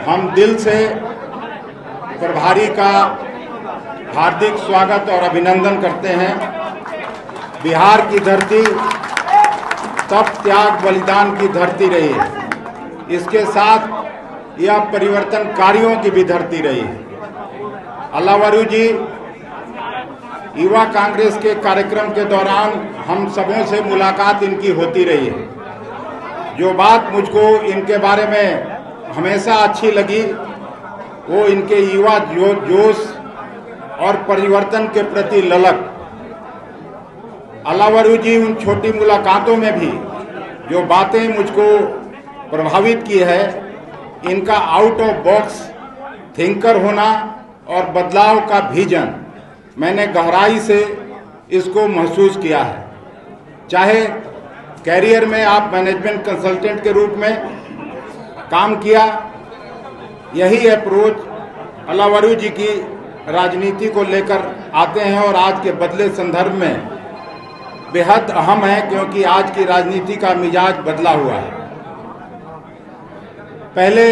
हम दिल से प्रभारी का हार्दिक स्वागत और अभिनंदन करते हैं। बिहार की धरती तप त्याग बलिदान की धरती रही है, इसके साथ यह परिवर्तनकारियों की भी धरती रही है। अल्लावरू जी युवा कांग्रेस के कार्यक्रम के दौरान हम सबों से मुलाकात इनकी होती रही है। जो बात मुझको इनके बारे में हमेशा अच्छी लगी वो इनके युवा जोश और परिवर्तन के प्रति ललक। अल्लावरू जी उन छोटी मुलाकातों में भी जो बातें मुझको प्रभावित की है, इनका आउट ऑफ बॉक्स थिंकर होना और बदलाव का विजन, मैंने गहराई से इसको महसूस किया है। चाहे कैरियर में आप मैनेजमेंट कंसल्टेंट के रूप में काम किया, यही अप्रोच अल्लावरू जी की राजनीति को लेकर आते हैं और आज के बदले संदर्भ में बेहद अहम है, क्योंकि आज की राजनीति का मिजाज बदला हुआ है। पहले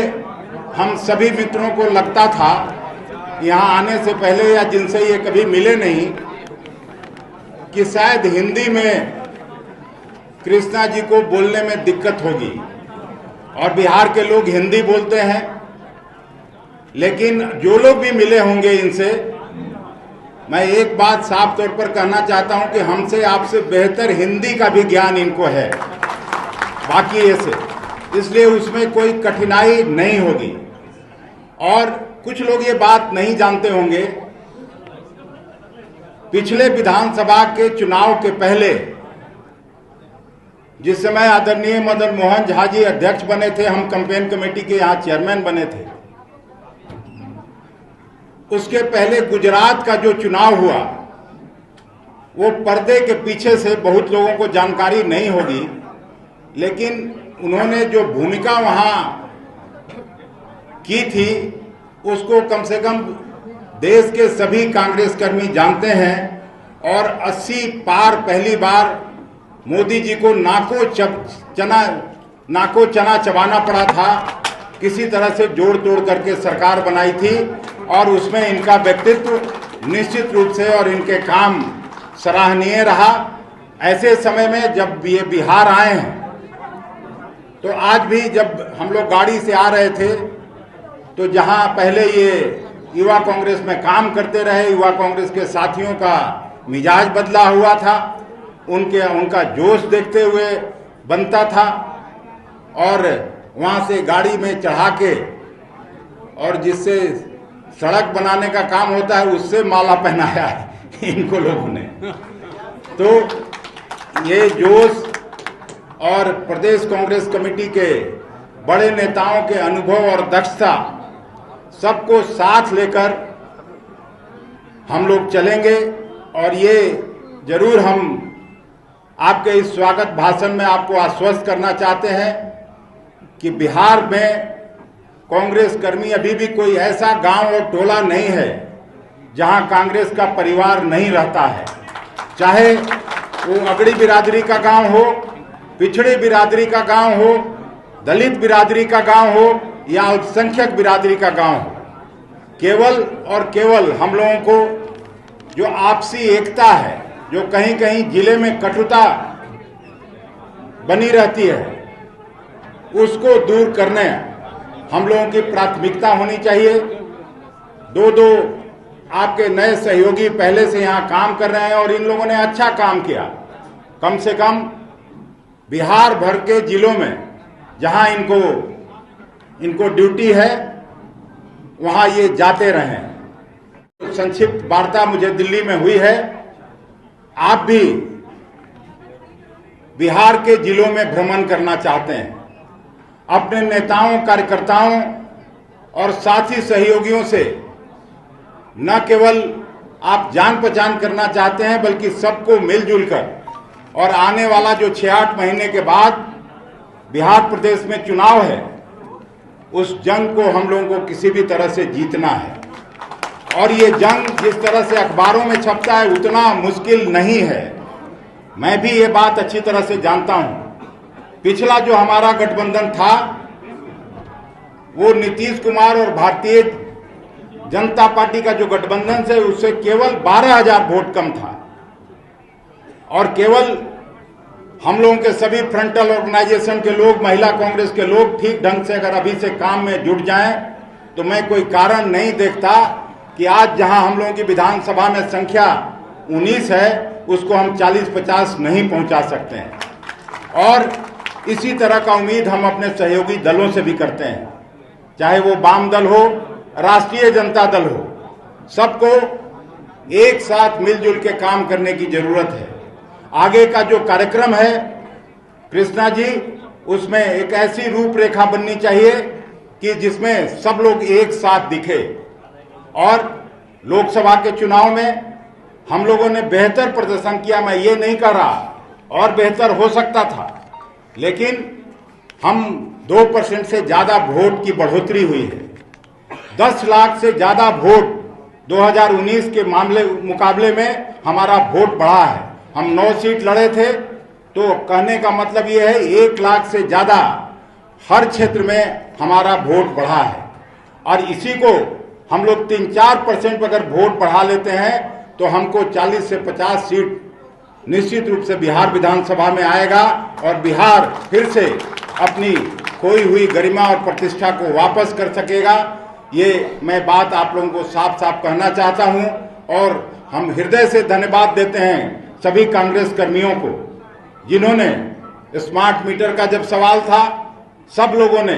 हम सभी मित्रों को लगता था यहाँ आने से पहले या जिनसे ये कभी मिले नहीं कि शायद हिंदी में कृष्णा जी को बोलने में दिक्कत होगी, और बिहार के लोग हिंदी बोलते हैं। लेकिन जो लोग भी मिले होंगे इनसे, मैं एक बात साफ तौर पर कहना चाहता हूं कि हमसे आपसे बेहतर हिंदी का भी ज्ञान इनको है बाकी ऐसे, इसलिए उसमें कोई कठिनाई नहीं होगी। और कुछ लोग ये बात नहीं जानते होंगे, पिछले विधानसभा के चुनाव के पहले जिस समय आदरणीय मदन मोहन झा जी अध्यक्ष बने थे, हम कैंपेन कमेटी के यहाँ चेयरमैन बने थे। उसके पहले गुजरात का जो चुनाव हुआ वो पर्दे के पीछे से बहुत लोगों को जानकारी नहीं होगी, लेकिन उन्होंने जो भूमिका वहां की थी उसको कम से कम देश के सभी कांग्रेस कर्मी जानते हैं। और 80 पार पहली बार मोदी जी को नाको चना चबाना पड़ा था, किसी तरह से जोड़ तोड़ करके सरकार बनाई थी, और उसमें इनका व्यक्तित्व निश्चित रूप से और इनके काम सराहनीय रहा। ऐसे समय में जब ये बिहार आए हैं, तो आज भी जब हम लोग गाड़ी से आ रहे थे तो जहां पहले ये युवा कांग्रेस में काम करते रहे, युवा कांग्रेस के साथियों का मिजाज बदला हुआ था, उनका जोश देखते हुए बनता था। और वहां से गाड़ी में चढ़ा के, और जिससे सड़क बनाने का काम होता है उससे माला पहनाया है इनको लोगों ने। तो ये जोश और प्रदेश कांग्रेस कमेटी के बड़े नेताओं के अनुभव और दक्षता सबको साथ लेकर हम लोग चलेंगे। और ये जरूर हम आपके इस स्वागत भाषण में आपको आश्वस्त करना चाहते हैं कि बिहार में कांग्रेस कर्मी अभी भी कोई ऐसा गांव और टोला नहीं है जहां कांग्रेस का परिवार नहीं रहता है। चाहे वो अगड़ी बिरादरी का गांव हो, पिछड़ी बिरादरी का गांव हो, दलित बिरादरी का गांव हो या अल्पसंख्यक बिरादरी का गांव हो, केवल और केवल हम लोगों को जो आपसी एकता है, जो कहीं कहीं जिले में कटुता बनी रहती है, उसको दूर करने हम लोगों की प्राथमिकता होनी चाहिए। दो आपके नए सहयोगी पहले से यहाँ काम कर रहे हैं और इन लोगों ने अच्छा काम किया। कम से कम बिहार भर के जिलों में जहाँ इनको ड्यूटी है वहाँ ये जाते रहें। संक्षिप्त वार्ता मुझे दिल्ली में हुई है, आप भी बिहार के जिलों में भ्रमण करना चाहते हैं, अपने नेताओं, कार्यकर्ताओं और साथी सहयोगियों से न केवल आप जान पहचान करना चाहते हैं, बल्कि सबको मिलजुल कर, और आने वाला जो 6-8 महीने के बाद बिहार प्रदेश में चुनाव है, उस जंग को हम लोगों को किसी भी तरह से जीतना है। और ये जंग जिस तरह से अखबारों में छपता है उतना मुश्किल नहीं है। मैं भी ये बात अच्छी तरह से जानता हूं। पिछला जो हमारा गठबंधन था वो नीतीश कुमार और भारतीय जनता पार्टी का जो गठबंधन से उससे केवल 12,000 वोट कम था और केवल हम लोगों के सभी फ्रंटल ऑर्गेनाइजेशन के लोग, महिला कांग्रेस के लोग ठीक ढंग से अगर अभी से काम में जुट जाएं तो मैं कोई कारण नहीं देखता कि आज जहां हम लोगों की विधानसभा में संख्या 19 है उसको हम 40-50 नहीं पहुंचा सकते हैं। और इसी तरह का उम्मीद हम अपने सहयोगी दलों से भी करते हैं, चाहे वो वाम दल हो, राष्ट्रीय जनता दल हो, सबको एक साथ मिलजुल के काम करने की जरूरत है। आगे का जो कार्यक्रम है कृष्णा जी, उसमें एक ऐसी रूपरेखा बननी चाहिए कि जिसमें सब लोग एक साथ दिखे। और लोकसभा के चुनाव में हम लोगों ने बेहतर प्रदर्शन किया, मैं ये नहीं कह रहा, और बेहतर हो सकता था, लेकिन हम 2% से ज्यादा वोट की बढ़ोतरी हुई है। 10 लाख से ज्यादा वोट 2019 के मुकाबले में हमारा वोट बढ़ा है। हम 9 सीट लड़े थे, तो कहने का मतलब ये है 1 लाख से ज्यादा हर क्षेत्र में हमारा वोट बढ़ा है। और इसी को हम लोग 3-4% अगर वोट बढ़ा लेते हैं तो हमको 40 से 50 सीट निश्चित रूप से बिहार विधानसभा में आएगा और बिहार फिर से अपनी खोई हुई गरिमा और प्रतिष्ठा को वापस कर सकेगा। ये मैं बात आप लोगों को साफ साफ कहना चाहता हूं। और हम हृदय से धन्यवाद देते हैं सभी कांग्रेस कर्मियों को, जिन्होंने स्मार्ट मीटर का जब सवाल था सब लोगों ने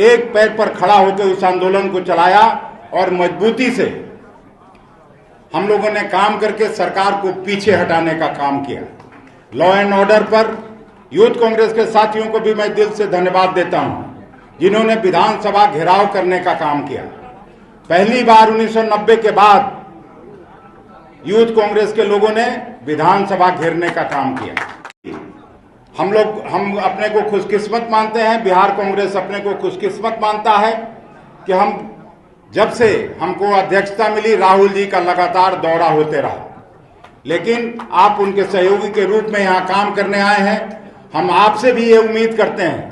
एक पैर पर खड़ा होकर उस आंदोलन को चलाया और मजबूती से हम लोगों ने काम करके सरकार को पीछे हटाने का काम किया। लॉ एंड ऑर्डर पर यूथ कांग्रेस के साथियों को भी मैं दिल से धन्यवाद देता हूं, जिन्होंने विधानसभा घेराव करने का काम किया। पहली बार 1990 के बाद यूथ कांग्रेस के लोगों ने विधानसभा घेरने का काम किया। हम अपने को खुशकिस्मत मानते हैं, बिहार कांग्रेस अपने को खुशकिस्मत मानता है कि हम जब से हमको अध्यक्षता मिली राहुल जी का लगातार दौरा होते रहा, लेकिन आप उनके सहयोगी के रूप में यहाँ काम करने आए हैं। हम आपसे भी ये उम्मीद करते हैं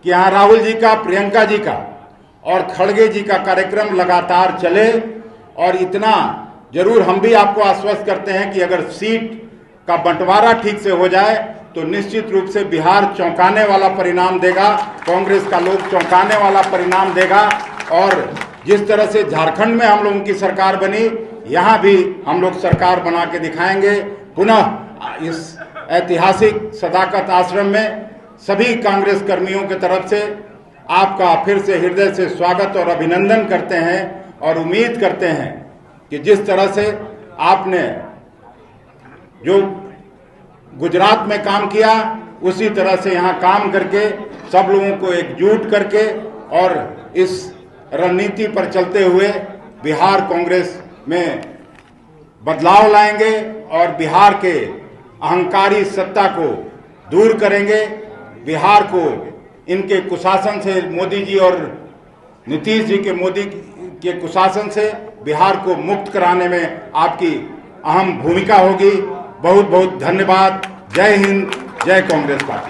कि यहाँ राहुल जी का, प्रियंका जी का और खड़गे जी का कार्यक्रम लगातार चले। और इतना जरूर हम भी आपको आश्वस्त करते हैं कि अगर सीट का बंटवारा ठीक से हो जाए तो निश्चित रूप से बिहार चौंकाने वाला परिणाम देगा, कांग्रेस का लोग चौंकाने वाला परिणाम देगा। और जिस तरह से झारखंड में हम लोगों की सरकार बनी, यहाँ भी हम लोग सरकार बना के दिखाएंगे। पुनः इस ऐतिहासिक सदाकत आश्रम में सभी कांग्रेस कर्मियों की तरफ से आपका फिर से हृदय से स्वागत और अभिनंदन करते हैं और उम्मीद करते हैं कि जिस तरह से आपने जो गुजरात में काम किया उसी तरह से यहाँ काम करके सब लोगों को एकजुट करके और इस रणनीति पर चलते हुए बिहार कांग्रेस में बदलाव लाएंगे और बिहार के अहंकारी सत्ता को दूर करेंगे। बिहार को इनके कुशासन से, मोदी जी और नीतीश जी के कुशासन से बिहार को मुक्त कराने में आपकी अहम भूमिका होगी। बहुत बहुत धन्यवाद। जय हिंद, जय कांग्रेस पार्टी।